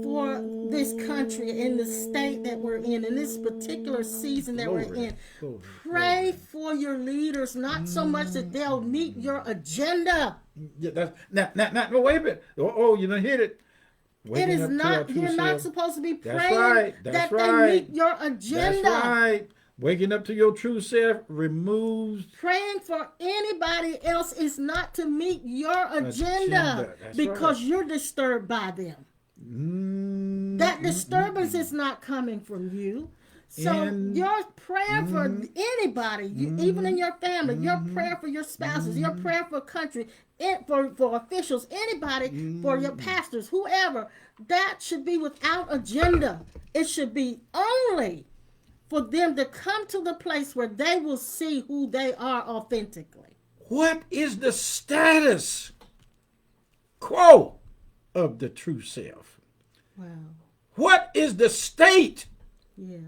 for this country, in the state that we're in this particular season that we're Glory, in, glory, pray for your leaders, not so much that they'll meet your agenda. Yeah, that's, now, wait a minute. Oh, you done hit it. Waking It is up to our not. true You're not self. supposed to be That's praying right. That's that right. they meet your agenda. That's right. Waking up to your true self removes Praying for anybody else is not to meet your agenda, That's because right. you're disturbed by them. That disturbance is not coming from you. So And your prayer for anybody, even in your family, your prayer for your spouses, your prayer for country, for officials, anybody, for your pastors, whoever, that should be without agenda. It should be only for them to come to the place where they will see who they are authentically. what is the status quo of the true self? Wow. What is the state? Yes.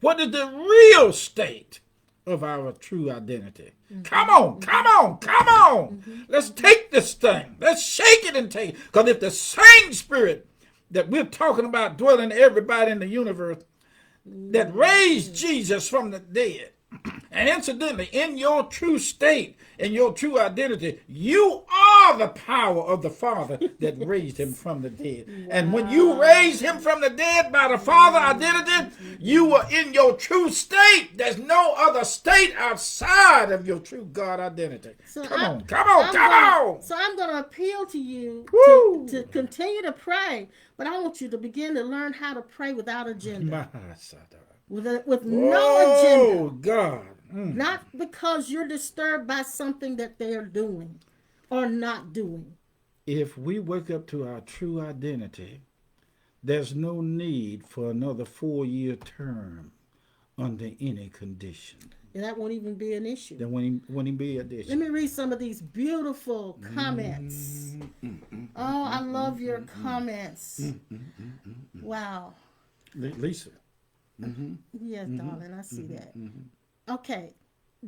What is the real state of our true identity? Come on, come on, come on. Let's take this thing. Let's shake it and take it. Because if the same spirit that we're talking about dwelling in everybody in the universe that raised Jesus from the dead, and incidentally, in your true state, in your true identity, you are the power of the Father that raised him from the dead. And when you raised him from the dead by the Father identity, you were in your true state. There's no other state outside of your true God identity. So Come on. So I'm going to appeal to you to continue to pray, but I want you to begin to learn how to pray without agenda. With no agenda. Oh, God. Not because you're disturbed by something that they're doing or not doing. If we wake up to our true identity, there's no need for another 4-year term under any condition. And that won't even be an issue. There won't be a dish. Let me read some of these beautiful comments. Oh, I love your comments. Wow. Lisa. Yes, darling, I see that. Okay.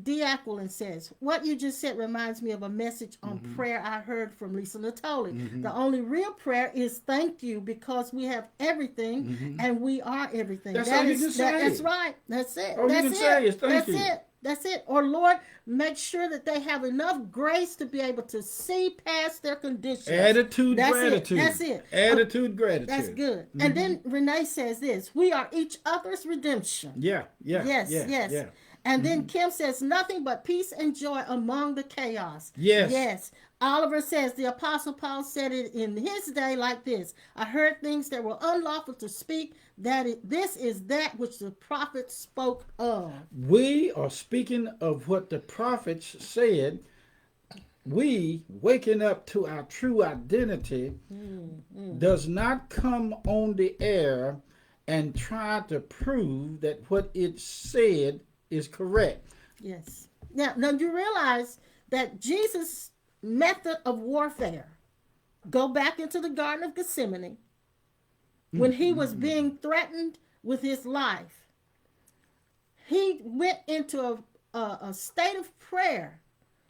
D. Aquilin says, what you just said reminds me of a message on prayer I heard from Lisa Natoli. The only real prayer is thank you, because we have everything and we are everything. That's all you can say. That's right. That's it. All you That's can it. say is thank you. That's it. That's it. Or Lord, make sure that they have enough grace to be able to see past their conditions. Attitude, gratitude. That's it. Attitude, gratitude. That's good. And then Renee says this: we are each other's redemption. Yes. And then Kim says, nothing but peace and joy among the chaos. Yes. Oliver says, the Apostle Paul said it in his day like this: I heard things that were unlawful to speak, this is that which the prophets spoke of. We are speaking of what the prophets said. We waking up to our true identity does not come on the air and try to prove that what it said is correct. Yes. Now you realize that Jesus' method of warfare, go back into the Garden of Gethsemane, when he was being threatened with his life, he went into a state of prayer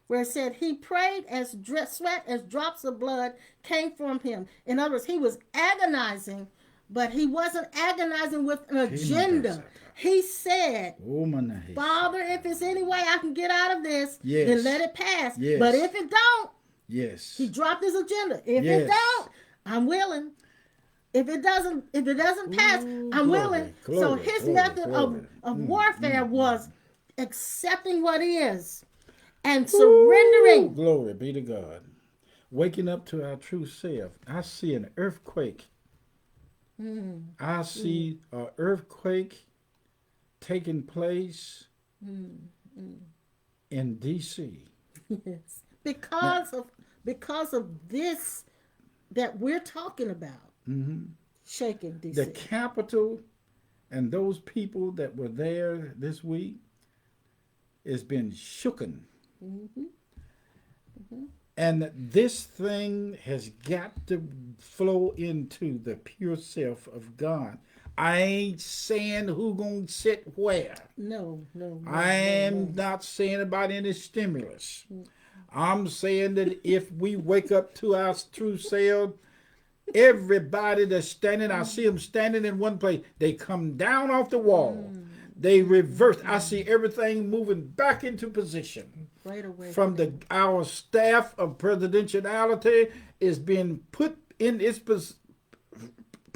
where it said he prayed as sweat as drops of blood came from him. In other words, he was agonizing, but he wasn't agonizing with an agenda. He said, Father, if there's any way I can get out of this, then let it pass. Yes. But if it don't, yes, he dropped his agenda. If it don't, I'm willing. If it doesn't pass, I'm willing. So his method of warfare was accepting what is and surrendering. Glory be to God. Waking up to our true self. I see an earthquake. I see an earthquake taking place in D.C. Yes. Because of this that we're talking about. Shaking D.C. The Capitol and those people that were there this week has been shooken. And this thing has got to flow into the pure self of God. I ain't saying who gonna sit where. No. I am not saying about any stimulus. I'm saying that if we wake up to our true self, everybody that's standing, I see them standing in one place. They come down off the wall. They reverse. I see everything moving back into position. Right away. From our staff of presidentiality is being put in its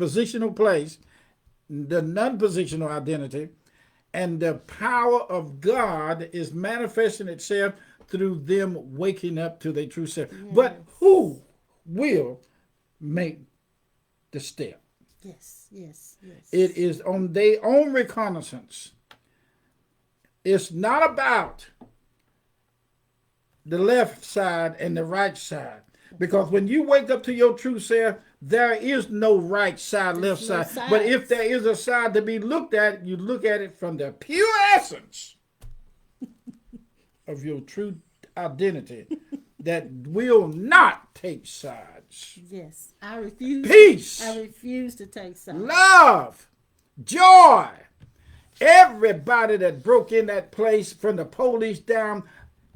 positional place, the non-positional identity, and the power of God is manifesting itself through them waking up to their true self. Yes. But who will make the step? Yes, yes, yes. It is on their own reconnaissance. It's not about the left side and the right side. Because when you wake up to your true self, there is no right side, left no side. But if there is a side to be looked at, you look at it from the pure essence of your true identity that will not take sides. Yes, I refuse. Peace. I refuse to take sides. Love, joy. Everybody that broke in that place from the police down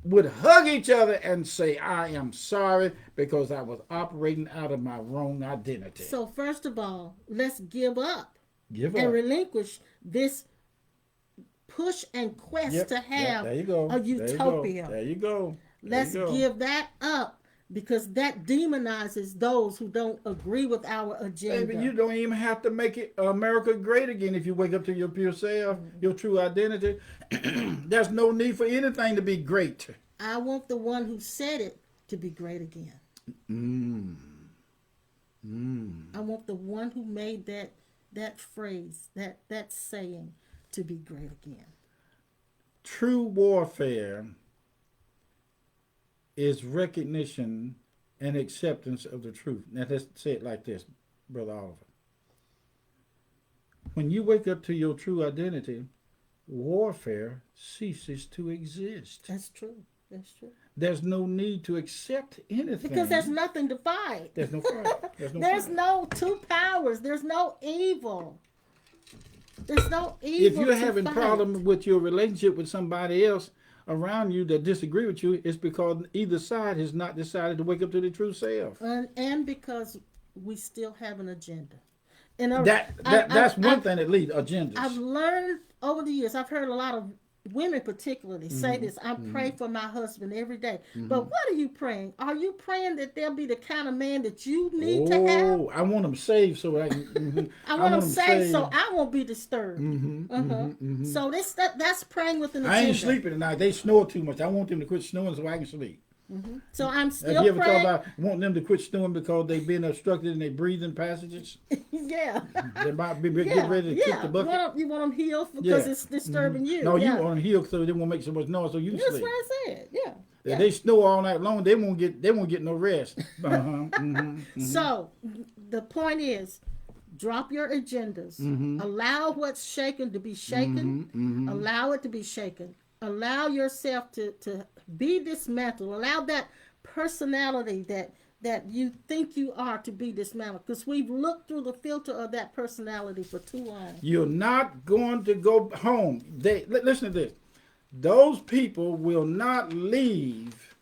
would hug each other and say, I am sorry because I was operating out of my wrong identity. So first of all, let's give up Give and up. relinquish this push and quest to have there you go. a utopia. There you go. Let's give that up because that demonizes those who don't agree with our agenda. Baby, you don't even have to make it America great again if you wake up to your pure self, your true identity. There's no need for anything to be great. I want the one who said it to be great again. I want the one who made that phrase, that saying to be great again. True warfare is recognition and acceptance of the truth. Now let's say it like this, Brother Oliver. When you wake up to your true identity, warfare ceases to exist. That's true. That's true. There's no need to accept anything. Because there's nothing to fight. There's no fight. There's no two powers. There's no evil. There's no evil. If you're to having fight. problems with your relationship with somebody else around you that disagree with you, it's because either side has not decided to wake up to the true self. And because we still have an agenda. And That's one thing that leads agendas. I've learned over the years, I've heard a lot of women particularly say this. I pray for my husband every day. But what are you praying? Are you praying that they'll be the kind of man that you need to have? I want them saved so I can. I want them saved so I won't be disturbed. So that's praying with an agenda. I ain't sleeping tonight. They snore too much. I want them to quit snoring so I can sleep. So I'm still Have you ever thought praying. about wanting them to quit snoring because they've been obstructed in their breathing passages? Yeah. They might be getting ready to kick the bucket. You want them healed because it's disturbing you. No, yeah. you want them healed so they won't make so much noise so you That's sleep. what I said. Yeah. If they snore all night long, they won't get no rest. So the point is, drop your agendas. Allow what's shaken to be shaken. Allow it to be shaken. Allow yourself to be dismantled. Allow that personality that you think you are to be dismantled. Because we've looked through the filter of that personality for too long. You're not going to go home. Listen to this. Those people will not leave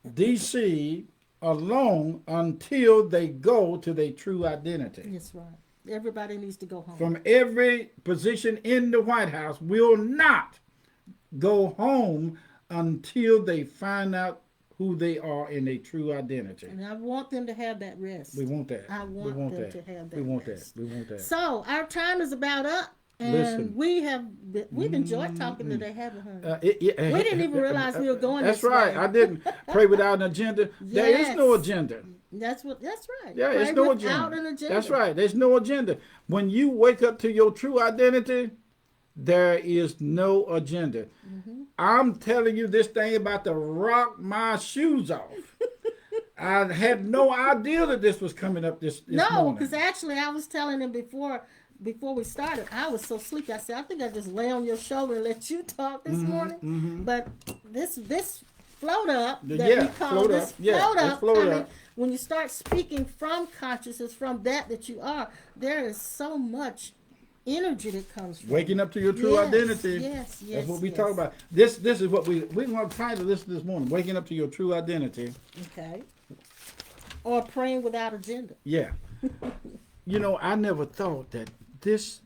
DC alone until they go to their true identity. That's right. Everybody needs to go home. From every position in the White House will not go home until they find out who they are in their true identity. And I want them to have that rest. We want that. I want them to have that We want rest. that. We want that. So our time is about up. And Listen. we've enjoyed talking today, haven't we? We didn't even realize we were going That's this right. way. I didn't pray without an agenda. There is no agenda. That's right. Yeah, Pray it's no without agenda. an agenda. That's right. There's no agenda. When you wake up to your true identity, there is no agenda. I'm telling you this thing about to rock my shoes off. I had no idea that this was coming up this No, morning. because actually I was telling him before we started, I was so sleepy. I said, I think I just lay on your shoulder and let you talk this morning. But this float up that we call this float up. When you start speaking from consciousness, from that you are, there is so much energy that comes from Waking up to your true identity. Yes. That's what we talk about. This is what we want to title this morning. Waking up to your true identity. Okay. Or praying without agenda. Yeah. You know, I never thought that this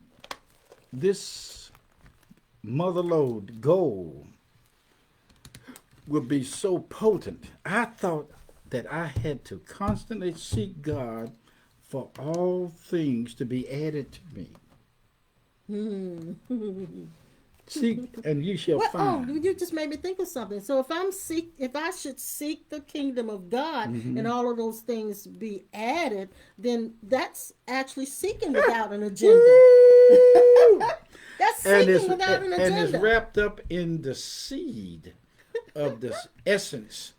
motherlode goal would be so potent. I thought that I had to constantly seek God for all things to be added to me. Seek and you shall Well, find. you just made me think of something. So if I should seek the kingdom of God and all of those things be added, then that's actually seeking without an agenda. Woo! That's and seeking without an and it's agenda. wrapped up in the seed of the essence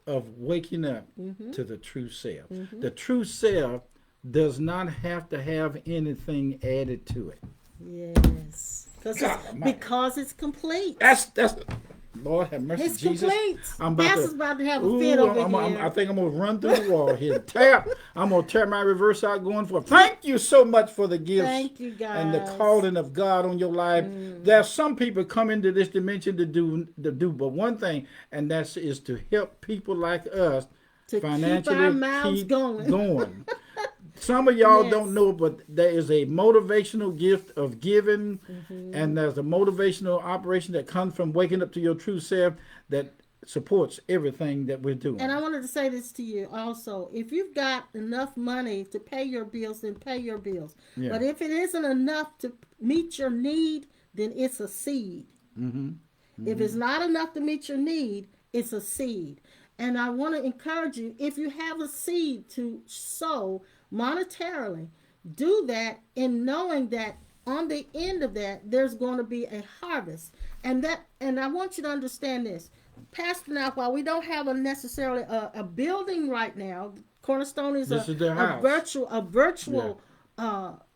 of waking up to the true self. The true self does not have to have anything added to it. Yes. God Almighty. Because it's complete. That's Lord have mercy, It's Jesus. complete. I'm about Pastor's to, about to have a ooh, fit over I'm, here. I think I'm gonna run through the wall here. Tap. I'm gonna tear my reverse out going for. Thank you so much for the gifts Thank you, guys. and the calling of God on your life. There's some people come into this dimension to do but one thing, and that is to help people like us To financially keep our mouths going. going. Some of y'all Yes. don't know, but there is a motivational gift of giving, and there's a motivational operation that comes from waking up to your true self that supports everything that we're doing. And I wanted to say this to you also. If you've got enough money to pay your bills, then pay your bills. Yeah. But if it isn't enough to meet your need, then it's a seed. If it's not enough to meet your need, it's a seed. And I want to encourage you, if you have a seed to sow monetarily, do that in knowing that on the end of that, there's going to be a harvest. And I want you to understand this. Pastor, now, while we don't have necessarily a building right now, Cornerstone is This is their house. a virtual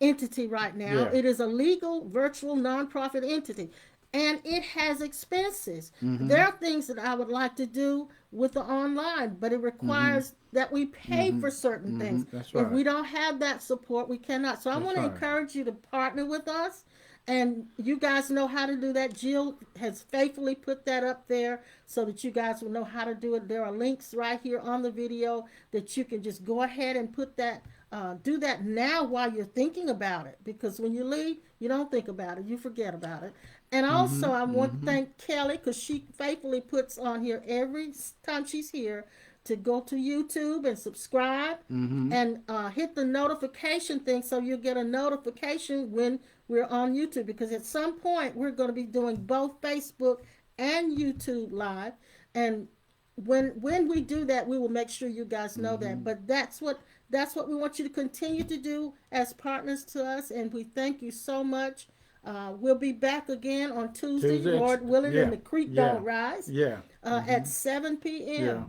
entity right now. Yeah. It is a legal virtual nonprofit entity, and it has expenses. There are things that I would like to do with the online, but it requires that we pay for certain things. That's right. If we don't have that support, we cannot. So I want to right. encourage you to partner with us. And you guys know how to do that. Jill has faithfully put that up there so that you guys will know how to do it. There are links right here on the video that you can just go ahead and put that, do that now while you're thinking about it. Because when you leave, you don't think about it. You forget about it. And also, I want to thank Kelly because she faithfully puts on here every time she's here to go to YouTube and subscribe and hit the notification thing so you'll get a notification when we're on YouTube, because at some point we're going to be doing both Facebook and YouTube live, and when we do that, we will make sure you guys know that. But that's what we want you to continue to do as partners to us, and we thank you so much. We'll be back again on Tuesday, Lord willing, and the creek don't rise. At 7 p.m. Yeah.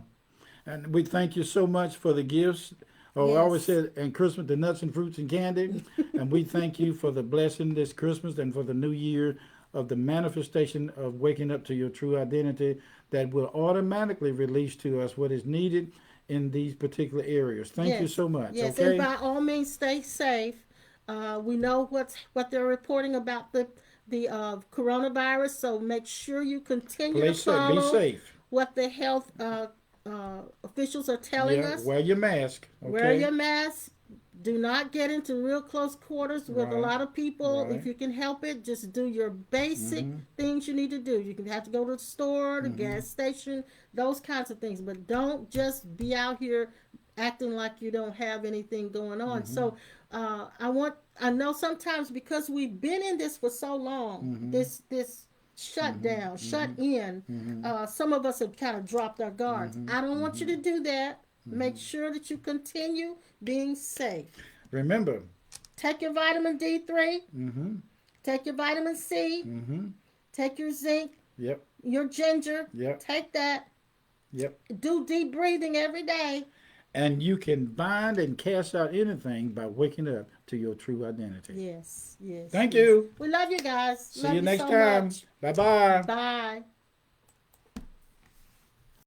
And we thank you so much for the gifts. Oh, Yes. I always said, and Christmas, the nuts and fruits and candy. And we thank you for the blessing this Christmas and for the new year of the manifestation of waking up to your true identity that will automatically release to us what is needed in these particular areas. Thank you so much. Yes, Okay? and by all means, stay safe. We know what they're reporting about the coronavirus, so make sure you continue to follow Be safe. what the health officials are telling us. Wear your mask. Okay? Wear your mask. Do not get into real close quarters with a Right. lot of people. Right. If you can help it, just do your basic things you need to do. You can have to go to the store, the gas station, those kinds of things. But don't just be out here acting like you don't have anything going on. So I know sometimes because we've been in this for so long, this shut down, shut in, some of us have kind of dropped our guards. I don't want you to do that. Make sure that you continue being safe. Remember. Take your vitamin D3. Take your vitamin C. Take your zinc. Yep. Your ginger. Yep. Take that. Yep. Do deep breathing every day. And you can bind and cast out anything by waking up to your true identity. Yes, yes. Thank yes. you. We love you guys. See Love you next so time. much. Bye-bye. Bye.